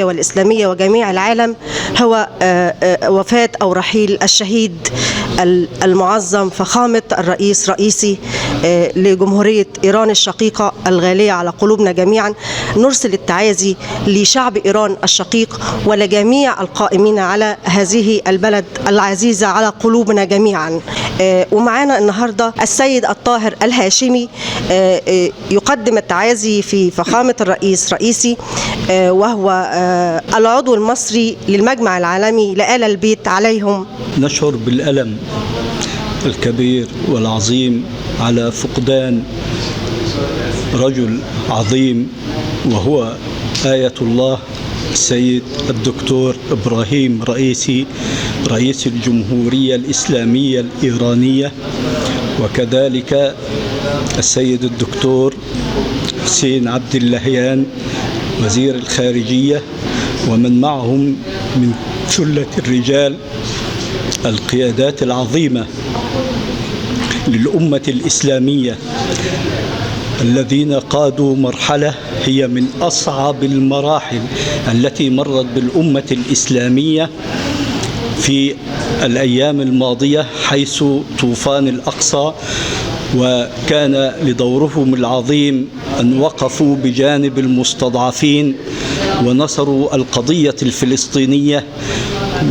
والإسلامية وجميع العالم هو وفاة أو رحيل الشهيد المعظم فخامة الرئيس رئيسي لجمهورية إيران الشقيقة الغالية على قلوبنا جميعا. نرسل التعازي لشعب إيران الشقيق ولجميع القائمين على هذه البلد العزيزة على قلوبنا جميعا. ومعانا النهاردة السيد الطاهر الهاشمي يقدم التعازي في فخامة الرئيس رئيسي، وهو العضو المصري للمجمع العالمي لآل البيت عليهم. نشعر بالألم الكبير والعظيم على فقدان رجل عظيم، وهو آية الله السيد الدكتور إبراهيم رئيسي رئيس الجمهورية الإسلامية الإيرانية، وكذلك السيد الدكتور حسين عبد اللهيان وزير الخارجية، ومن معهم من ثلة الرجال القيادات العظيمة للأمة الإسلامية الذين قادوا مرحلة هي من أصعب المراحل التي مرت بالأمة الإسلامية في الأيام الماضية، حيث طوفان الأقصى، وكان لدورهم العظيم أن وقفوا بجانب المستضعفين ونصروا القضية الفلسطينية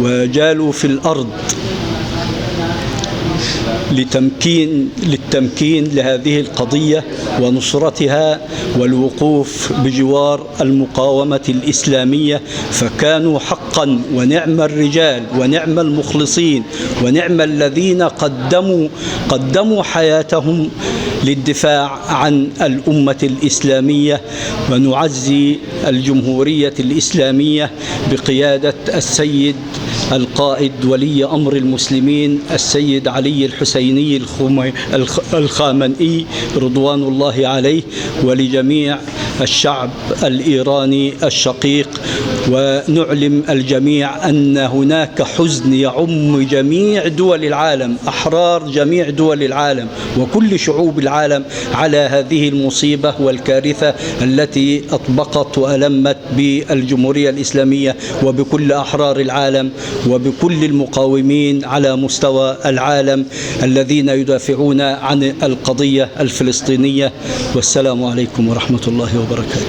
وجالوا في الأرض للتمكين لهذه القضية ونصرتها والوقوف بجوار المقاومة الإسلامية، فكانوا حقا ونعم الرجال ونعم المخلصين ونعم الذين قدموا حياتهم للدفاع عن الأمة الإسلامية. ونعزي الجمهورية الإسلامية بقيادة السيد القائد ولي أمر المسلمين السيد علي الحسيني الخامنئي رضوان الله عليه، ولجميع الشعب الإيراني الشقيق. ونعلم الجميع أن هناك حزن يعم جميع دول العالم، أحرار جميع دول العالم وكل شعوب العالم على هذه المصيبة والكارثة التي أطبقت وألمت بالجمهورية الإسلامية وبكل أحرار العالم وبكل المقاومين على مستوى العالم الذين يدافعون عن القضية الفلسطينية. والسلام عليكم ورحمة الله وبركاته.